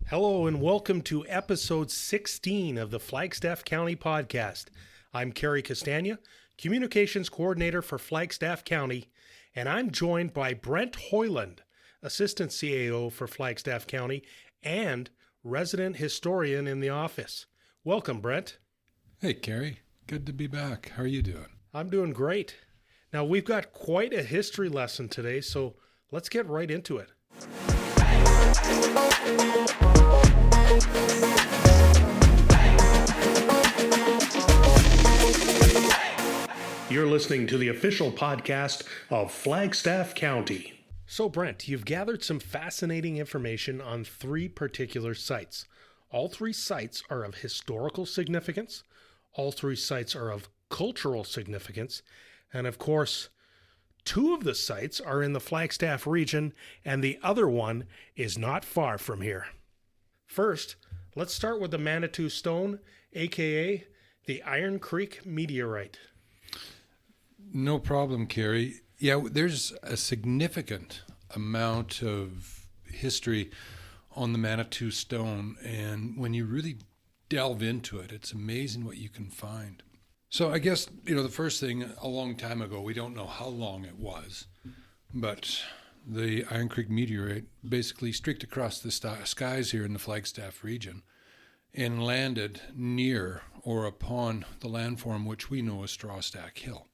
Hello and welcome to episode 16 of the Flagstaff County podcast. I'm Cary Castagna, Communications Coordinator for Flagstaff County, and I'm joined by Brent Hoyland, Assistant CAO for Flagstaff County and resident historian in the office. Welcome, Brent. Hey, Cary. Good to be back. How are you doing? I'm doing great. Now, we've got quite a history lesson today, so let's get right into it. You're listening to the official podcast of Flagstaff County. So, Brent, you've gathered some fascinating information on three particular sites. All three sites are of historical significance. All three sites are of cultural significance. And of course, two of the sites are in the Flagstaff region, and the other one is not far from here. First, let's start with the Manitou Stone, aka the Iron Creek meteorite. No problem, Cary. Yeah, there's a significant amount of history on the Manitou Stone, and when you really delve into it, it's amazing what you can find. So I guess, the first thing, a long time ago, we don't know how long it was, but the Iron Creek meteorite basically streaked across the skies here in the Flagstaff region and landed near or upon the landform which we know as Strawstack Hill.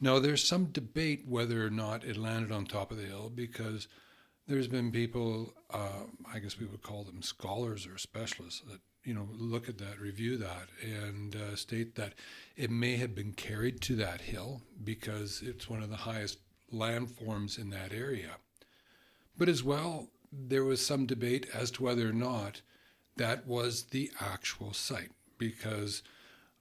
Now, there's some debate whether or not it landed on top of the hill because there's been people, I guess we would call them scholars or specialists, that look at that, review that, and state that it may have been carried to that hill because it's one of the highest landforms in that area. But as well, there was some debate as to whether or not that was the actual site, because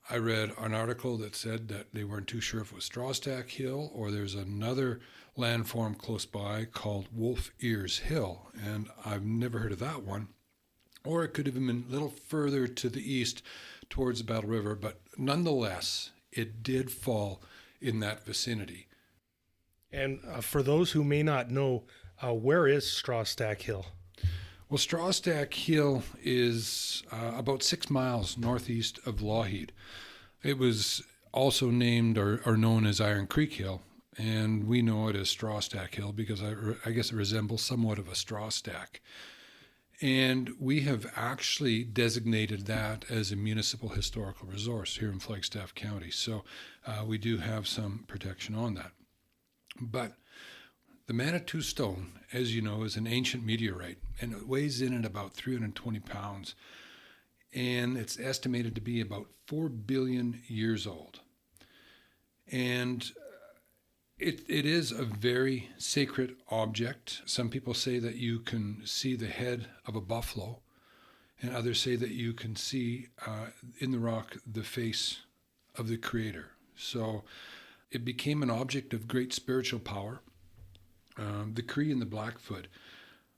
I read an article that said that they weren't too sure if it was Strawstack Hill or there's another landform close by called Wolf Ears Hill, and I've never heard of that one. Or it could have been a little further to the east towards the Battle River, but nonetheless, it did fall in that vicinity. And for those who may not know, where is Strawstack Hill? Well, Strawstack Hill is about 6 miles northeast of Lougheed. It was also named or known as Iron Creek Hill, and we know it as Strawstack Hill because I guess it resembles somewhat of a straw stack. And we have actually designated that as a municipal historical resource here in Flagstaff County. So we do have some protection on that. But the Manitou Stone, as you know, is an ancient meteorite, and it weighs in at about 320 pounds. And it's estimated to be about 4 billion years old. And it is a very sacred object. Some people say that you can see the head of a buffalo, and others say that you can see in the rock the face of the Creator. So it became an object of great spiritual power. The Cree and the Blackfoot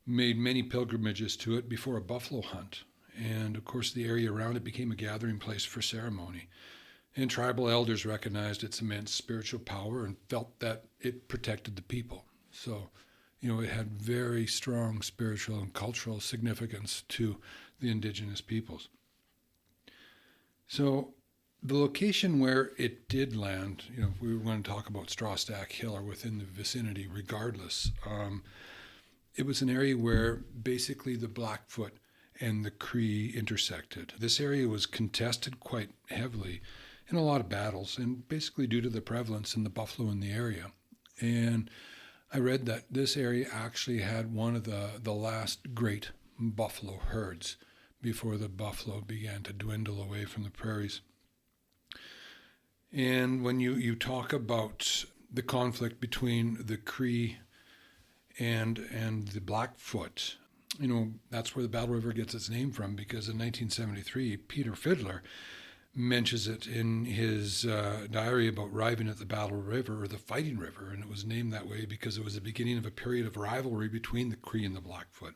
made many pilgrimages to it before a buffalo hunt. And of course, the area around it became a gathering place for ceremony. And tribal elders recognized its immense spiritual power and felt that it protected the people. So, it had very strong spiritual and cultural significance to the indigenous peoples. So, the location where it did land, if we were going to talk about Strawstack Hill or within the vicinity, regardless, it was an area where basically the Blackfoot and the Cree intersected. This area was contested quite heavily in a lot of battles, and basically due to the prevalence in the buffalo in the area. And I read that this area actually had one of the last great buffalo herds before the buffalo began to dwindle away from the prairies. And when you talk about the conflict between the Cree and the Blackfoot, that's where the Battle River gets its name from, because in 1973, Peter Fiddler mentions it in his diary about arriving at the Battle River, or the Fighting River, and it was named that way because it was the beginning of a period of rivalry between the Cree and the Blackfoot.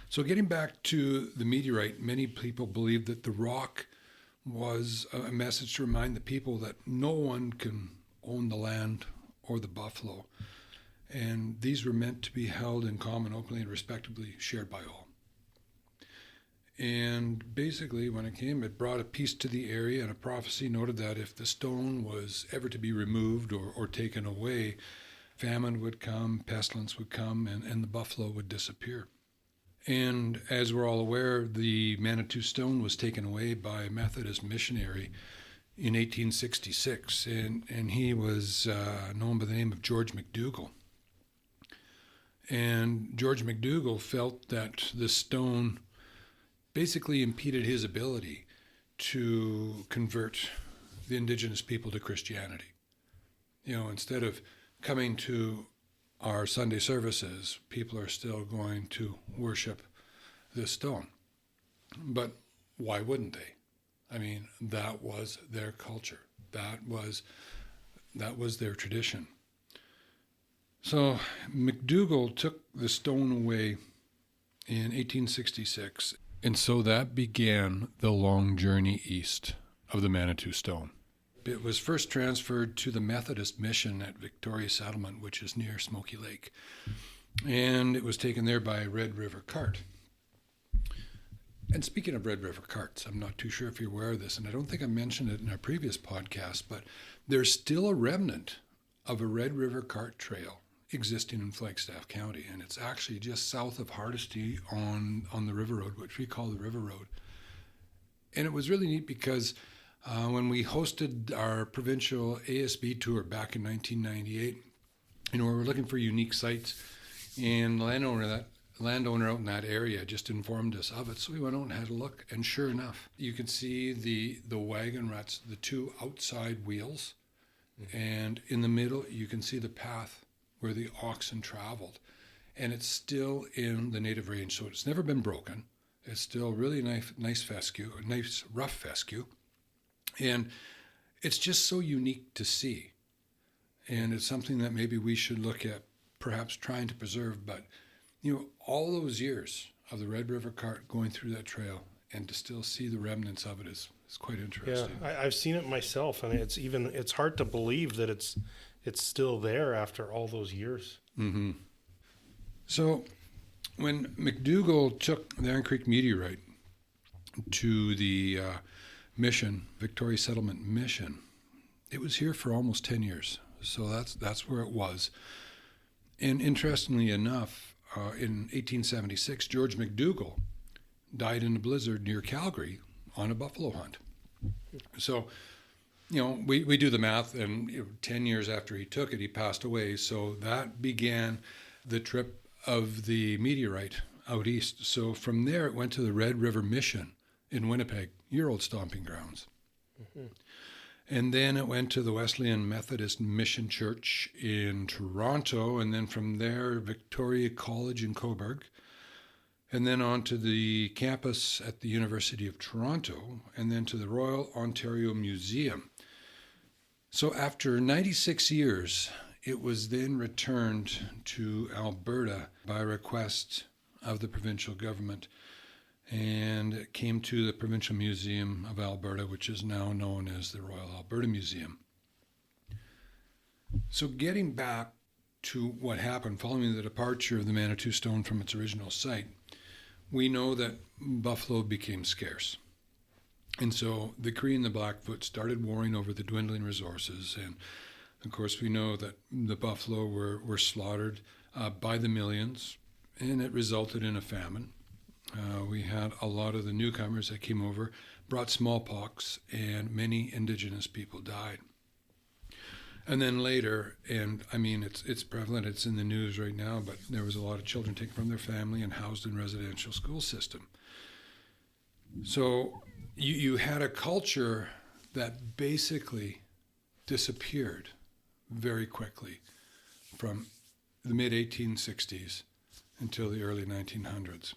So getting back to the meteorite, many people believe that the rock was a message to remind the people that no one can own the land or the buffalo, and these were meant to be held in common, openly, and respectably shared by all. And basically, when it came, it brought a peace to the area, and a prophecy noted that if the stone was ever to be removed or taken away, famine would come, pestilence would come, and the buffalo would disappear. And as we're all aware, the Manitou Stone was taken away by a Methodist missionary in 1866, and he was known by the name of George McDougall. And George McDougall felt that the stone basically impeded his ability to convert the indigenous people to Christianity. Instead of coming to our Sunday services, people are still going to worship this stone. But why wouldn't they? I mean, that was their culture. That was their tradition. So McDougall took the stone away in 1866. And so that began the long journey east of the Manitou Stone. It was first transferred to the Methodist mission at Victoria Settlement, which is near Smoky Lake. And it was taken there by Red River cart. And speaking of Red River carts, I'm not too sure if you're aware of this, and I don't think I mentioned it in our previous podcast, but there's still a remnant of a Red River cart trail existing in Flagstaff County, and it's actually just south of Hardisty on the River Road, which we call the River Road. And it was really neat because when we hosted our provincial ASB tour back in 1998, we were looking for unique sites, and the landowner out in that area just informed us of it, so we went out and had a look, and sure enough, you can see the wagon ruts, the two outside wheels, and in the middle you can see the path where the oxen traveled. And it's still in the native range, so it's never been broken. It's still really nice fescue, a nice rough fescue. And it's just so unique to see. And it's something that maybe we should look at perhaps trying to preserve. But, all those years of the Red River cart going through that trail and to still see the remnants of it is quite interesting. Yeah, I've seen it myself, and it's hard to believe that it's still there after all those years. Mm-hmm. So when McDougall took the Iron Creek meteorite to the mission, Victoria Settlement mission, it was here for almost 10 years. So that's where it was. And interestingly enough, in 1876, George McDougall died in a blizzard near Calgary on a buffalo hunt. So we do the math, and 10 years after he took it, he passed away. So that began the trip of the meteorite out east. So from there, it went to the Red River Mission in Winnipeg, your old stomping grounds. Mm-hmm. And then it went to the Wesleyan Methodist Mission Church in Toronto, and then from there, Victoria College in Cobourg, and then on to the campus at the University of Toronto, and then to the Royal Ontario Museum. So after 96 years, it was then returned to Alberta by request of the provincial government, and it came to the Provincial Museum of Alberta, which is now known as the Royal Alberta Museum. So getting back to what happened following the departure of the Manitou Stone from its original site, we know that buffalo became scarce. And so the Cree and the Blackfoot started warring over the dwindling resources. And of course, we know that the buffalo were slaughtered by the millions, and it resulted in a famine. We had a lot of the newcomers that came over, brought smallpox, and many indigenous people died. And then later, and I mean, it's prevalent, it's in the news right now, but there was a lot of children taken from their family and housed in residential school system. So you had a culture that basically disappeared very quickly from the mid-1860s until the early 1900s.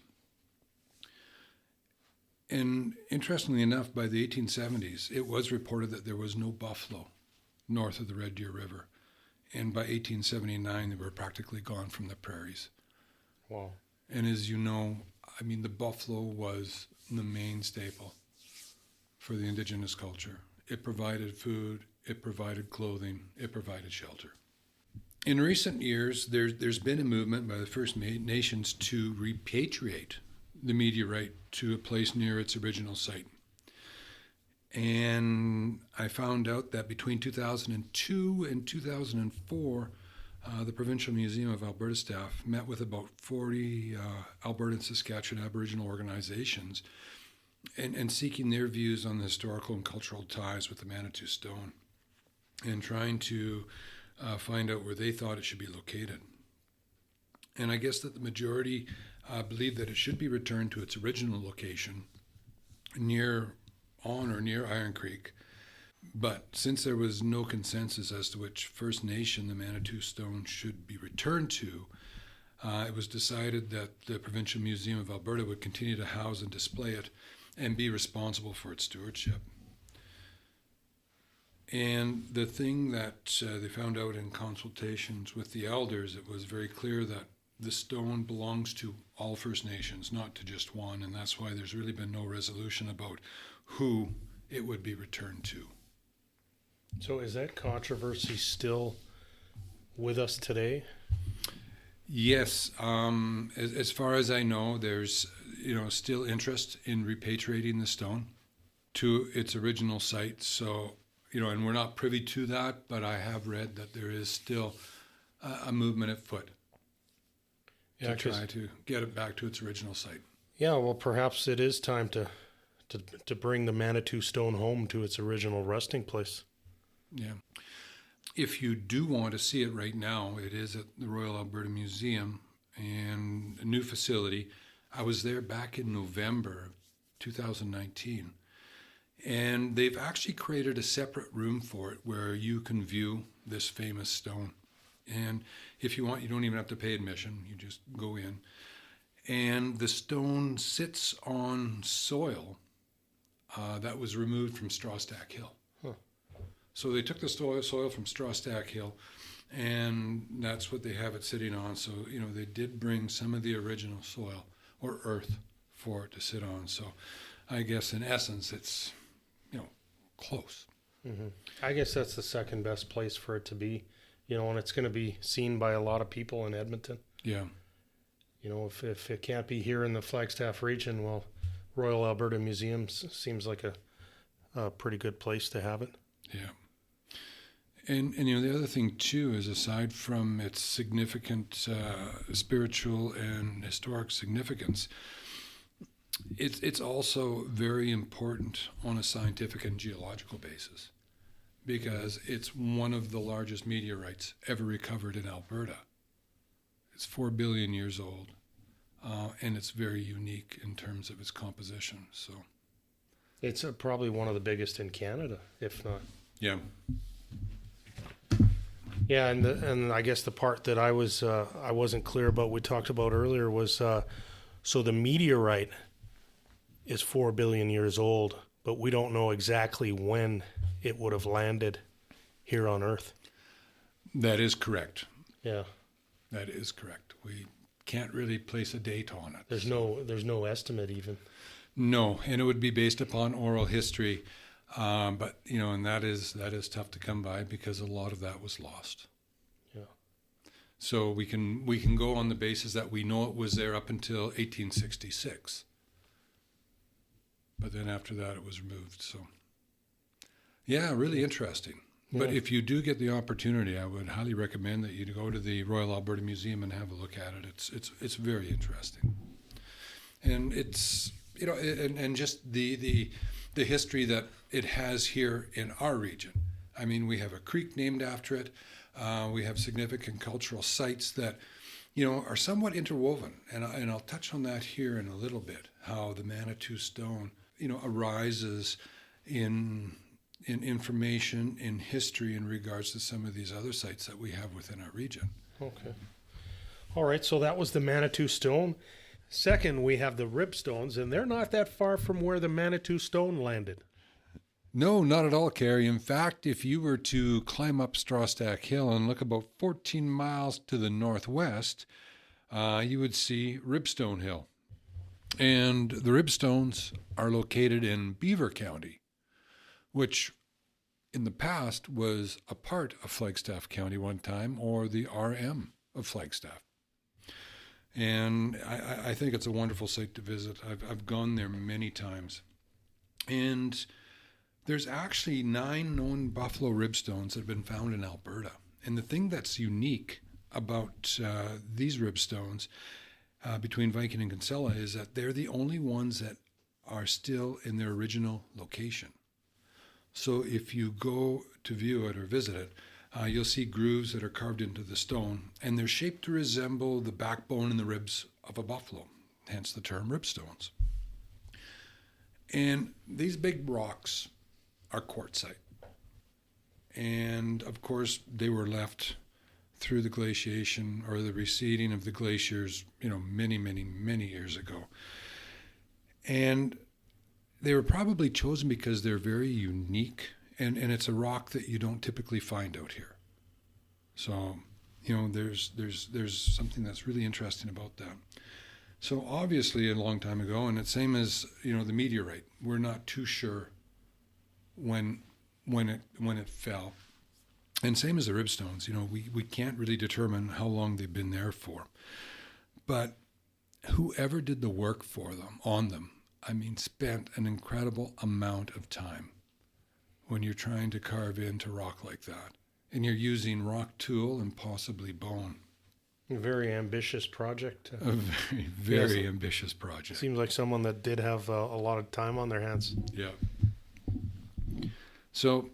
And interestingly enough, by the 1870s, it was reported that there was no buffalo north of the Red Deer River. And by 1879, they were practically gone from the prairies. Wow. And as you know, I mean, the buffalo was the main staple for the indigenous culture. It provided food, it provided clothing, it provided shelter. In recent years, there's been a movement by the First Nations to repatriate the meteorite to a place near its original site. And I found out that between 2002 and 2004, the Provincial Museum of Alberta staff met with about 40 Alberta and Saskatchewan Aboriginal organizations and seeking their views on the historical and cultural ties with the Manitou Stone and trying to find out where they thought it should be located. And I guess that the majority believed that it should be returned to its original location near Iron Creek. But since there was no consensus as to which First Nation the Manitou Stone should be returned to, it was decided that the Provincial Museum of Alberta would continue to house and display it and be responsible for its stewardship. And the thing that they found out in consultations with the elders, it was very clear that the stone belongs to all First Nations, not to just one, and that's why there's really been no resolution about who it would be returned to. So is that controversy still with us today? Yes. As far as I know, there's still interest in repatriating the stone to its original site. So, and we're not privy to that, but I have read that there is still a movement afoot to try to get it back to its original site. Yeah, well, perhaps it is time to bring the Manitou Stone home to its original resting place. Yeah. If you do want to see it right now, it is at the Royal Alberta Museum and a new facility. I was there back in November of 2019, and they've actually created a separate room for it where you can view this famous stone. And if you want, you don't even have to pay admission. You just go in. And the stone sits on soil that was removed from Strawstack Hill. Huh. So they took the soil from Strawstack Hill, and that's what they have it sitting on. So, they did bring some of the original soil or earth for it to sit on. So I guess in essence, it's, close. Mm-hmm. I guess that's the second best place for it to be, and it's going to be seen by a lot of people in Edmonton. Yeah. If it can't be here in the Flagstaff region, well, Royal Alberta Museum seems like a pretty good place to have it. Yeah. And the other thing, too, is aside from its significant spiritual and historic significance, it's also very important on a scientific and geological basis because it's one of the largest meteorites ever recovered in Alberta. It's 4 billion years old, and it's very unique in terms of its composition. So, it's probably one of the biggest in Canada, if not. Yeah. Yeah, and I guess the part that I wasn't clear about, we talked about earlier, was so the meteorite is 4 billion years old, but we don't know exactly when it would have landed here on Earth. That is correct. Yeah. That is correct. We can't really place a date on it. There's no estimate even. No, and it would be based upon oral history, but and that is tough to come by because a lot of that was lost. Yeah. So we can go on the basis that we know it was there up until 1866, but then after that it was removed. So, yeah, really interesting. Yeah. But if you do get the opportunity, I would highly recommend that you go to the Royal Alberta Museum and have a look at it. It's very interesting, and it's and just the history that it has here in our region. I mean, we have a creek named after it. We have significant cultural sites that are somewhat interwoven, and I'll touch on that here in a little bit. How the Manitou Stone arises in information, in history in regards to some of these other sites that we have within our region. Okay. All right, so that was the Manitou Stone. Second, we have the Ribstones, and they're not that far from where the Manitou Stone landed. No, not at all, Cary. In fact, if you were to climb up Strawstack Hill and look about 14 miles to the northwest, you would see Ribstone Hill. And the Ribstones are located in Beaver County, which in the past was a part of Flagstaff County one time, or the RM of Flagstaff. And I think it's a wonderful site to visit. I've gone there many times. And there's actually 9 known buffalo ribstones that have been found in Alberta. And the thing that's unique about these ribstones between Viking and Kinsella is that they're the only ones that are still in their original location. So if you go to view it or visit it, you'll see grooves that are carved into the stone, and they're shaped to resemble the backbone and the ribs of a buffalo, hence the term ribstones. And these big rocks are quartzite. And of course, they were left through the glaciation or the receding of the glaciers, many, many, many years ago. And they were probably chosen because they're very unique, and it's a rock that you don't typically find out here. So, there's something that's really interesting about that. So obviously a long time ago, and it's same as, the meteorite, we're not too sure when it fell. And same as the ribstones, we can't really determine how long they've been there for. But whoever did the work on them, spent an incredible amount of time when you're trying to carve into rock like that. And you're using rock tool and possibly bone. A very ambitious project. A very, very ambitious project. Seems like someone that did have a lot of time on their hands. Yeah. So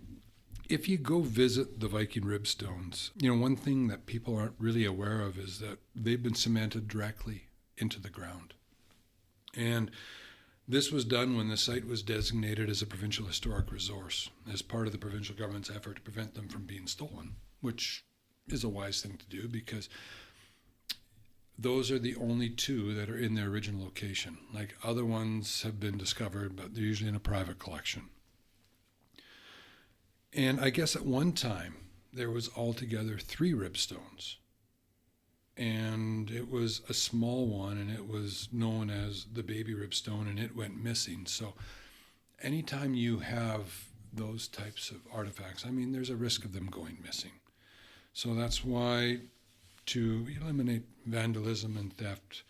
if you go visit the Viking Ribstones, one thing that people aren't really aware of is that they've been cemented directly into the ground. And this was done when the site was designated as a provincial historic resource as part of the provincial government's effort to prevent them from being stolen, which is a wise thing to do because those are the only 2 that are in their original location. Like other ones have been discovered, but they're usually in a private collection. And I guess at one time there was altogether 3 ribstones. And it was a small one, and it was known as the baby ribstone, and it went missing. So anytime you have those types of artifacts, there's a risk of them going missing. So that's why, to eliminate vandalism and theft,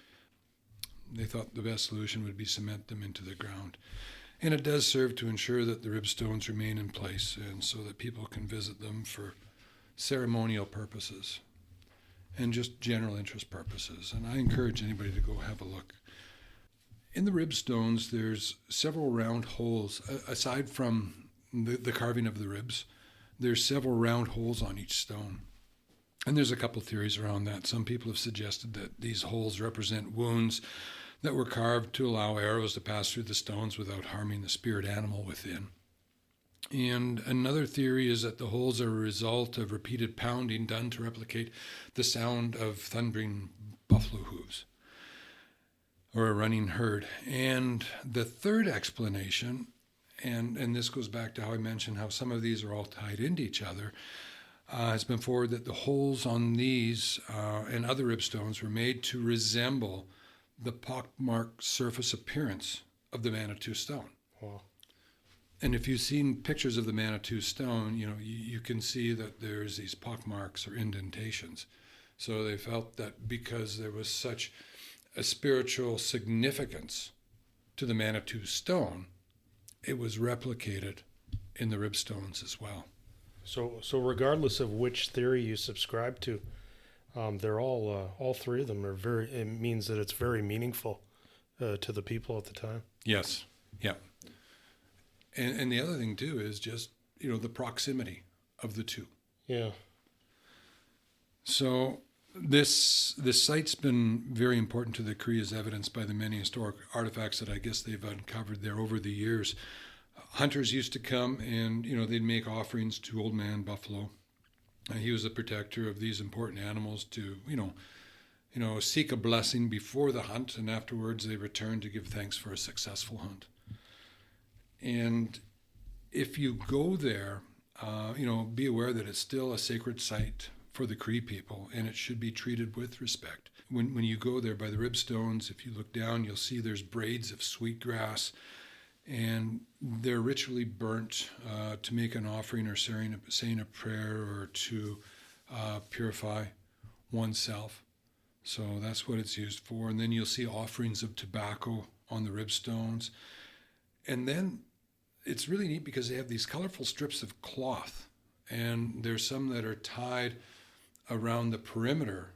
they thought the best solution would be cement them into the ground. And it does serve to ensure that the ribstones remain in place, and so that people can visit them for ceremonial purposes and just general interest purposes. And I encourage anybody to go have a look. In the ribstones, there's several round holes. Aside from the carving of the ribs, there's several round holes on each stone. And there's a couple theories around that. Some people have suggested that these holes represent wounds that were carved to allow arrows to pass through the stones without harming the spirit animal within. And another theory is that the holes are a result of repeated pounding done to replicate the sound of thundering buffalo hooves or a running herd. And the third explanation, and this goes back to how I mentioned how some of these are all tied into each other, has been forwarded that the holes on these and other ribstones were made to resemble the pockmarked surface appearance of the Manitou Stone. Wow. And if you've seen pictures of the Manitou Stone, you can see that there's these pockmarks or indentations. So they felt that because there was such a spiritual significance to the Manitou Stone, it was replicated in the ribstones as well. So regardless of which theory you subscribe to, they're all 3 of them are it means that it's very meaningful to the people at the time. Yes. Yeah. And the other thing too is just, the proximity of the 2. Yeah. So this site's been very important to the Cree, as evidenced by the many historic artifacts that I guess they've uncovered there over the years. Hunters used to come and, they'd make offerings to Old Man Buffalo. He was the protector of these important animals to, seek a blessing before the hunt, and afterwards they returned to give thanks for a successful hunt. And if you go there, be aware that it's still a sacred site for the Cree people, and it should be treated with respect. When you go there by the ribstones, if you look down, you'll see there's braids of sweetgrass, and they're ritually burnt to make an offering or saying a prayer or to purify oneself. So that's what it's used for. And then you'll see offerings of tobacco on the ribstones. And then it's really neat because they have these colorful strips of cloth. And there's some that are tied around the perimeter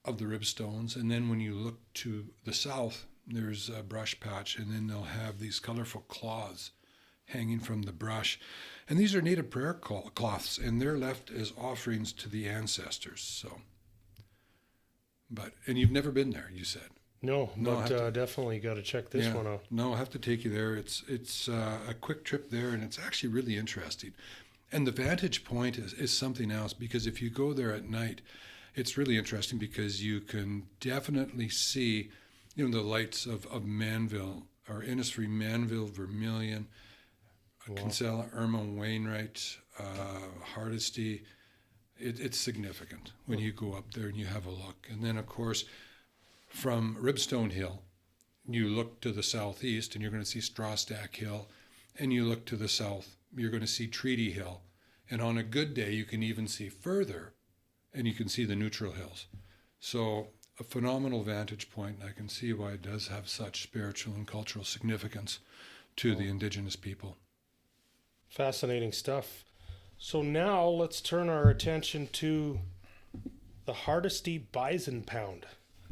of the ribstones. And then when you look to the south, there's a brush patch. And then they'll have these colorful cloths hanging from the brush. And these are native prayer cloths. And they're left as offerings to the ancestors. So, and you've never been there, you said. No, but definitely got to check this one out. No, I'll have to take you there. It's a quick trip there, and it's actually really interesting. And the vantage point is something else, because if you go there at night, it's really interesting because you can definitely see, the lights of Manville, or Innisfree, Manville, Vermilion, Kinsella, Irma, Wainwright, Hardisty. It's significant when you go up there and you have a look. And then, of course, from Ribstone Hill, you look to the southeast and you're going to see Strawstack Hill, and you look to the south, you're going to see Treaty Hill. And on a good day, you can even see further, and you can see the Neutral Hills. So a phenomenal vantage point, and I can see why it does have such spiritual and cultural significance to the indigenous people. Fascinating stuff. So now let's turn our attention to the Hardisty Bison Pound.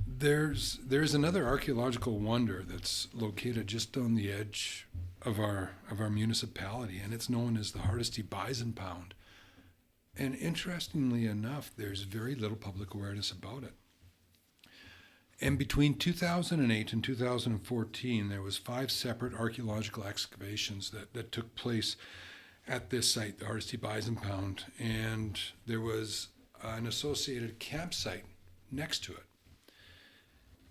There's another archaeological wonder that's located just on the edge of our municipality, and it's known as the Hardisty Bison Pound. And interestingly enough, there's very little public awareness about it. And between 2008 and 2014, there was 5 separate archaeological excavations that took place at this site, the Hardisty Bison Pound, and there was an associated campsite next to it.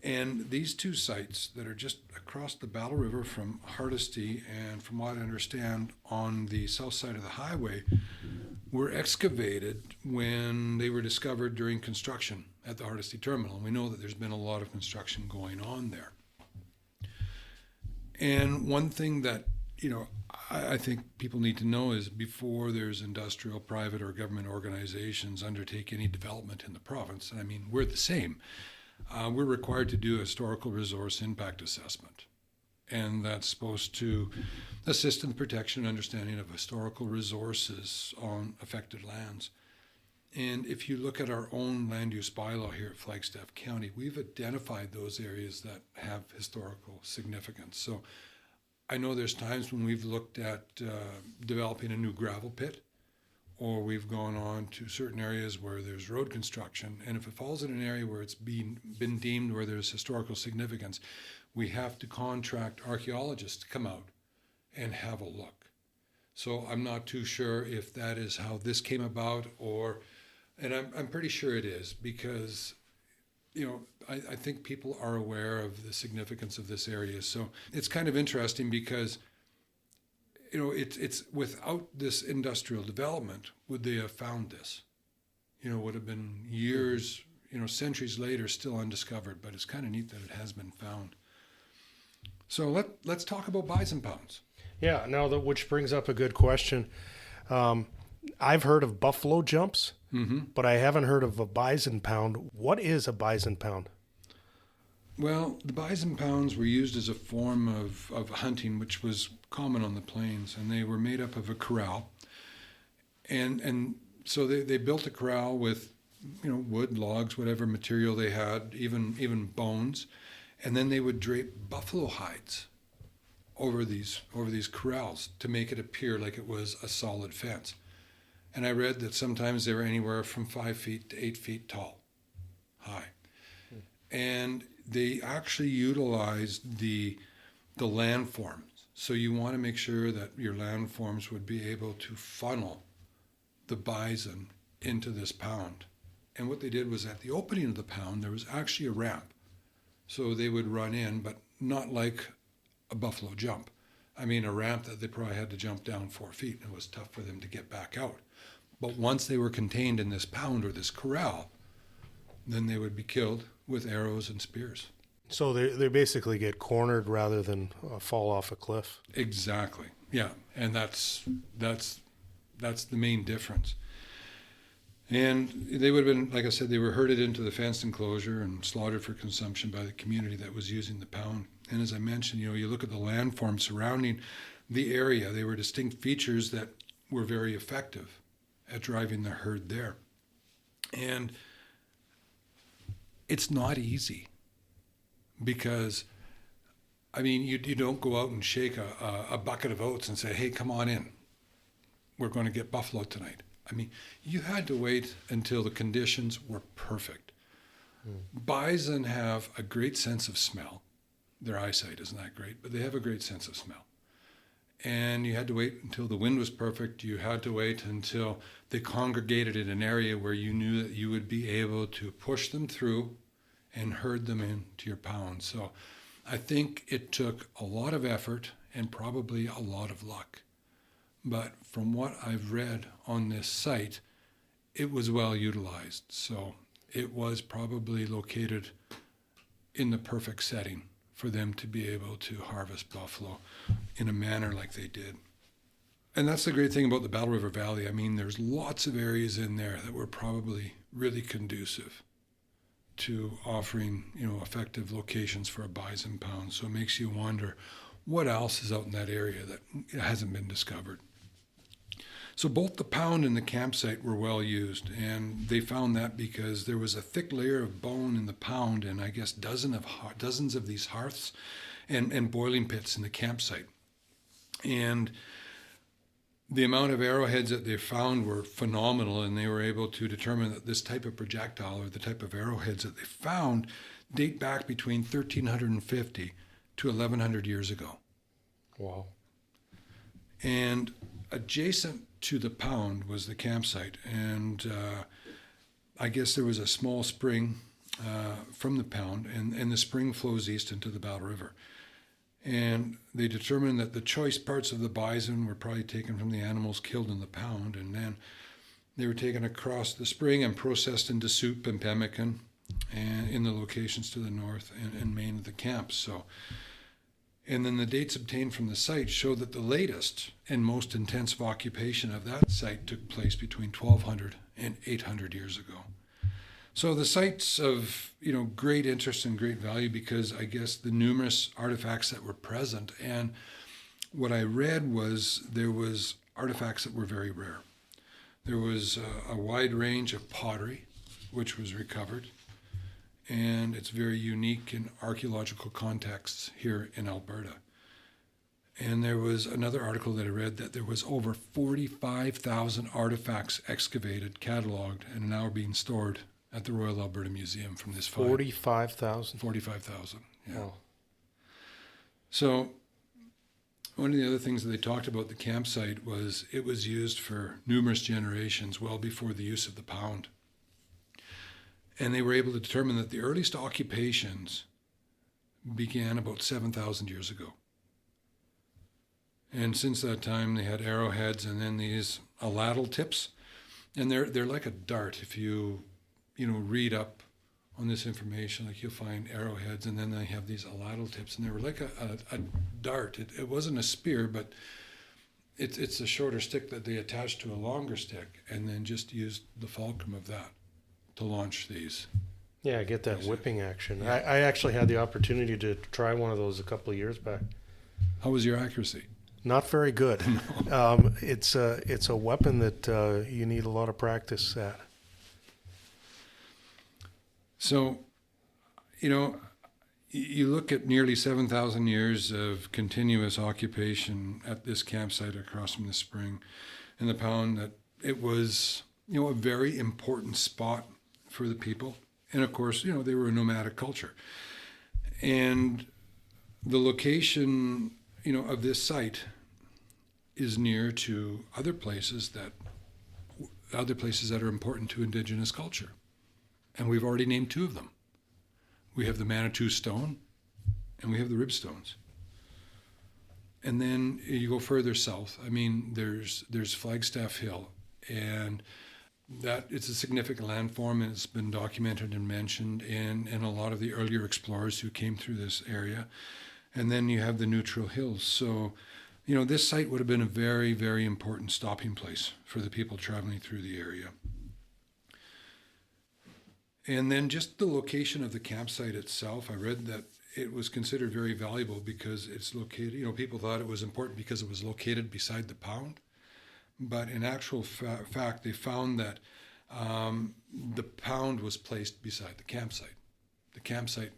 And these 2 sites that are just across the Battle River from Hardisty, and from what I understand on the south side of the highway, were excavated when they were discovered during construction at the Hardisty Terminal. And we know that there's been a lot of construction going on there. And one thing that, I think people need to know is, before there's industrial, private, or government organizations undertake any development in the province, and I mean, we're the same, we're required to do a historical resource impact assessment. And that's supposed to assist in the protection and understanding of historical resources on affected lands. And if you look at our own land use bylaw here at Flagstaff County, we've identified those areas that have historical significance. So I know there's times when we've looked at developing a new gravel pit, or we've gone on to certain areas where there's road construction. And if it falls in an area where it's been deemed where there's historical significance, we have to contract archaeologists to come out and have a look. So I'm not too sure if that is how this came about, and I'm pretty sure it is, because I think people are aware of the significance of this area. So it's kind of interesting because it's without this industrial development, would they have found this? Would have been years, centuries later, still undiscovered. But it's kind of neat that it has been found. So let's talk about bison pounds. Yeah, which brings up a good question. I've heard of buffalo jumps, but I haven't heard of a bison pound. What is a bison pound? Well, the bison pounds were used as a form of hunting, which was common on the plains, and they were made up of a corral. And so they built a corral with, wood, logs, whatever material they had, even bones, and then they would drape buffalo hides over these corrals to make it appear like it was a solid fence. And I read that sometimes they were anywhere from 5 feet to 8 feet tall, high. And they actually utilized the landforms. So you want to make sure that your landforms would be able to funnel the bison into this pound. And what they did was, at the opening of the pound, there was actually a ramp. So they would run in, but not like a buffalo jump. I mean, a ramp that they probably had to jump down 4 feet, and it was tough for them to get back out. But once they were contained in this pound or this corral, then they would be killed with arrows and spears. So they basically get cornered rather than fall off a cliff. Exactly. Yeah, and that's the main difference. And they would have been, like I said, they were herded into the fenced enclosure and slaughtered for consumption by the community that was using the pound. And as I mentioned, you look at the landform surrounding the area, they were distinct features that were very effective at driving the herd there. And it's not easy because, I mean, you don't go out and shake a bucket of oats and say, hey, come on in. We're going to get buffalo tonight. I mean, you had to wait until the conditions were perfect. Bison have a great sense of smell. Their eyesight isn't that great, but they have a great sense of smell. And you had to wait until the wind was perfect. You had to wait until they congregated in an area where you knew that you would be able to push them through and herd them into your pound. So I think it took a lot of effort and probably a lot of luck. But from what I've read on this site, it was well utilized. So it was probably located in the perfect setting for them to be able to harvest buffalo in a manner like they did. And that's the great thing about the Battle River Valley. I mean, there's lots of areas in there that were probably really conducive to offering, effective locations for a bison pound. So it makes you wonder what else is out in that area that hasn't been discovered. So both the pound and the campsite were well used, and they found that because there was a thick layer of bone in the pound and I guess dozens of these hearths and boiling pits in the campsite. And the amount of arrowheads that they found were phenomenal, and they were able to determine that this type of projectile, or the type of arrowheads that they found, date back between 1350 to 1100 years ago. Wow. And adjacent to the pound was the campsite, and I guess there was a small spring from the pound, and the spring flows east into the Battle River. And they determined that the choice parts of the bison were probably taken from the animals killed in the pound, and then they were taken across the spring and processed into soup and pemmican, and in the locations to the north and main of the camps. So. And then the dates obtained from the site show that the latest and most intensive occupation of that site took place between 1200 and 800 years ago. So the site's of great interest and great value because I guess the numerous artifacts that were present, and what I read was there was artifacts that were very rare. There was a wide range of pottery which was recovered, and it's very unique in archaeological contexts here in Alberta. And there was another article that I read that there was over 45,000 artifacts excavated, cataloged, and now are being stored at the Royal Alberta Museum from this find. 45,000? 45,000, yeah. Wow. So one of the other things that they talked about the campsite was it was used for numerous generations well before the use of the pound. And they were able to determine that the earliest occupations began about 7,000 years ago. And since that time, they had arrowheads and then these ladle tips. And they're like a dart. If you read up on this information, like you'll find arrowheads, and then they have these ladle tips. And they were like a dart. It wasn't a spear, but it's a shorter stick that they attached to a longer stick and then just used the fulcrum of that to launch these. Yeah, get that whipping action. Yeah. I actually had the opportunity to try one of those a couple of years back. How was your accuracy? Not very good. No. It's a weapon that you need a lot of practice at. So, you look at nearly 7,000 years of continuous occupation at this campsite across from the spring and the pound, that it was, a very important spot for the people. And of course, they were a nomadic culture. And the location, of this site is near to other places that are important to Indigenous culture. And we've already named two of them. We have the Manitou Stone and we have the Ribstones. And then you go further south. I mean, there's Flagstaff Hill, and that it's a significant landform, and it's been documented and mentioned in a lot of the earlier explorers who came through this area. And then you have the Neutral Hills. So, this site would have been a very, very important stopping place for the people traveling through the area. And then just the location of the campsite itself, I read that it was considered very valuable because it's located, people thought it was important because it was located beside the pound. But in actual fact, they found that the pound was placed beside the campsite. The campsite,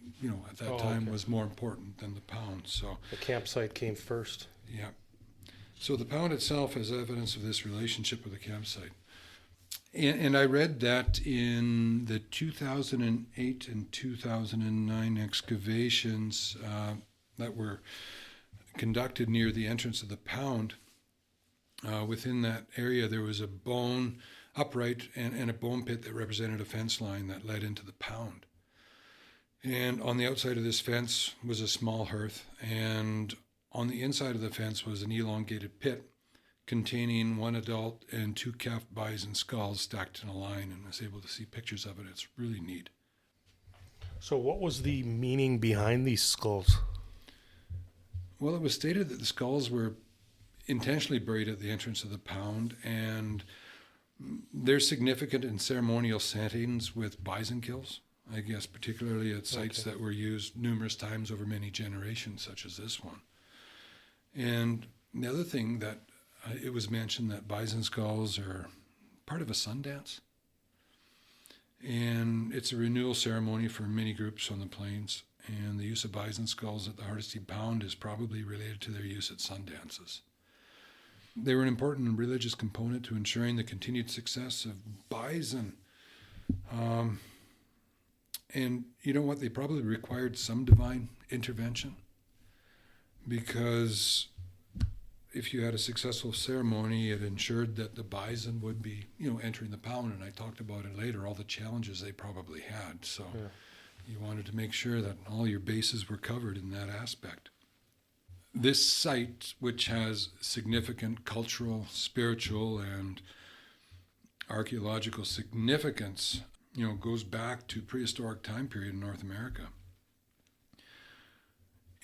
at that time was more important than the pound. So the campsite came first. Yeah. So the pound itself is evidence of this relationship with the campsite. And I read that in the 2008 and 2009 excavations that were conducted near the entrance of the pound, within that area there was a bone upright and a bone pit that represented a fence line that led into the pound. And on the outside of this fence was a small hearth, and on the inside of the fence was an elongated pit containing one adult and two calf bison skulls stacked in a line, and I was able to see pictures of it. It's really neat. So what was the meaning behind these skulls? Well, it was stated that the skulls were intentionally buried at the entrance of the pound, and they're significant in ceremonial settings with bison kills, I guess, particularly at sites that were used numerous times over many generations, such as this one. And the other thing that it was mentioned that bison skulls are part of a sun dance. And it's a renewal ceremony for many groups on the plains. And the use of bison skulls at the Hardisty Pound is probably related to their use at sun dances. They were an important religious component to ensuring the continued success of bison. And you know what? They probably required some divine intervention, because if you had a successful ceremony, it ensured that the bison would be, entering the pound. And I talked about it later, all the challenges they probably had. So you wanted to make sure that all your bases were covered in that aspect. This site, which has significant cultural, spiritual, and archaeological significance, goes back to prehistoric time period in North America.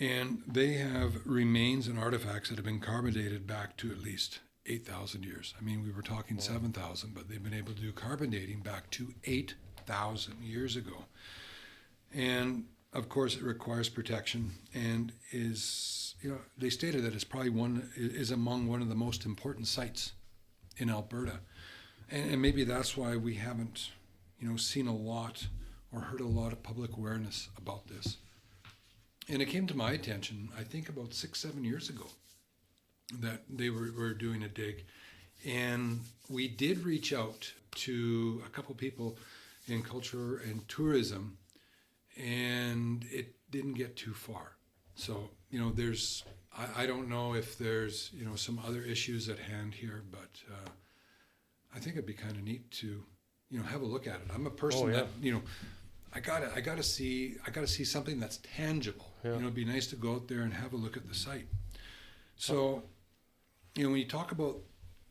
And they have remains and artifacts that have been carbon dated back to at least 8,000 years. I mean, we were talking 7,000, but they've been able to do carbon dating back to 8,000 years ago. And of course, it requires protection and is, they stated that it's probably is among one of the most important sites in Alberta. And maybe that's why we haven't, seen a lot or heard a lot of public awareness about this. And it came to my attention, I think about 6-7 years ago, that they were doing a dig. And we did reach out to a couple people in culture and tourism, and it didn't get too far. So, I don't know if there's, some other issues at hand here, but I think it'd be kind of neat to, have a look at it. I'm a person that, I gotta see something that's tangible. Yeah. It'd be nice to go out there and have a look at the site. So, when you talk about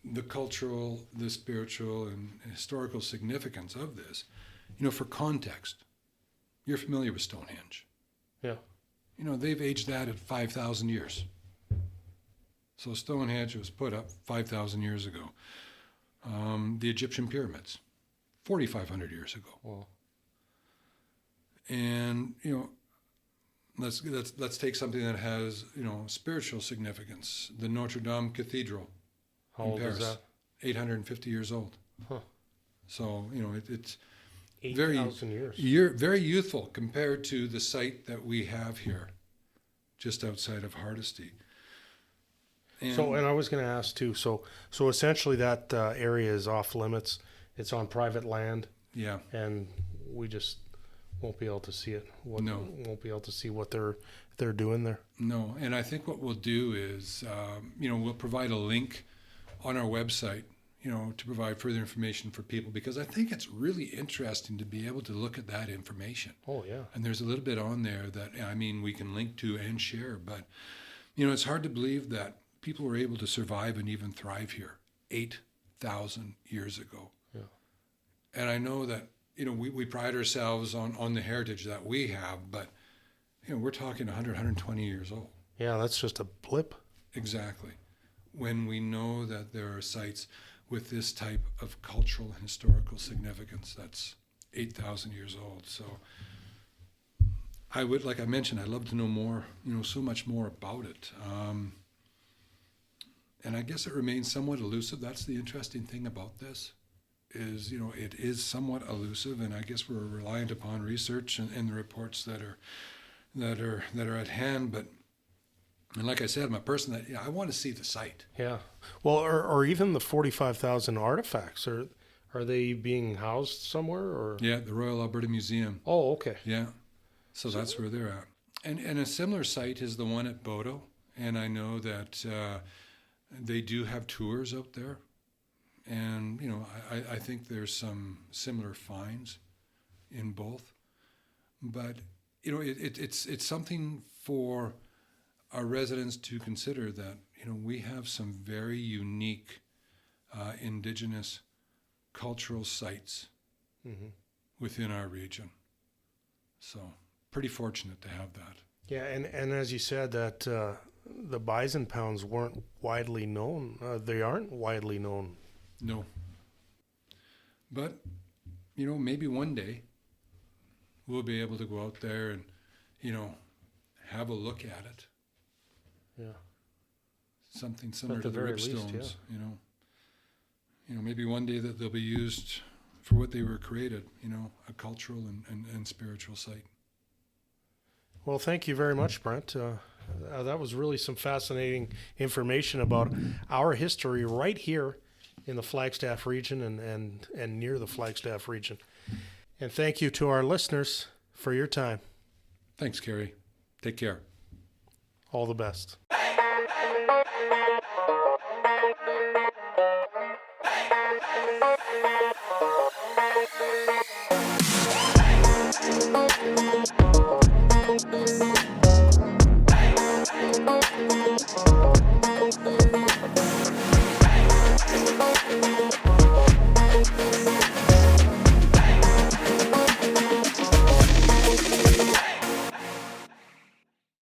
the cultural, the spiritual, and historical significance of this, for context, you're familiar with Stonehenge. Yeah. They've aged that at 5,000 years. So Stonehenge was put up 5,000 years ago. The Egyptian pyramids, 4,500 years ago. Wow. And let's take something that has spiritual significance. The Notre Dame Cathedral in Paris, is that? 850 years old. Huh. So it's 8,000 years. Very youthful compared to the site that we have here, just outside of Hardisty. And I was going to ask too. So essentially that area is off limits. It's on private land. Yeah. And we just won't be able to see it. No. Won't be able to see what they're doing there. No. And I think what we'll do is, we'll provide a link on our website, to provide further information for people, because I think it's really interesting to be able to look at that information. Oh, yeah. And there's a little bit on there that, we can link to and share. But, it's hard to believe that people were able to survive and even thrive here 8,000 years ago. Yeah. And I know that, we pride ourselves on the heritage that we have, but, we're talking 100, 120 years old. Yeah, that's just a blip. Exactly. When we know that there are sites with this type of cultural and historical significance, that's 8,000 years old. So I would, like I mentioned, I'd love to know more, so much more about it. And I guess it remains somewhat elusive. That's the interesting thing about this, is, it is somewhat elusive, and I guess we're reliant upon research and the reports that are at hand. But, and like I said, I'm a person that, I want to see the site. Yeah. Well, or even the 45,000 artifacts, are they being housed somewhere? Or? Yeah, the Royal Alberta Museum. Oh, okay. Yeah. So that's where they're at. And a similar site is the one at Bodo. And I know that they do have tours out there. And, I think there's some similar finds in both. But, it's something for our residents to consider that, we have some very unique Indigenous cultural sites within our region. So pretty fortunate to have that. Yeah, and as you said, that the bison pounds weren't widely known. They aren't widely known. No. But, maybe one day we'll be able to go out there and, have a look at it. Yeah. Something similar to the Ribstones, least, yeah. Maybe one day that they'll be used for what they were created, a cultural and spiritual site. Well, thank you very much, Brent. That was really some fascinating information about our history right here in the Flagstaff region and near the Flagstaff region. And thank you to our listeners for your time. Thanks, Cary. Take care. All the best. Hey!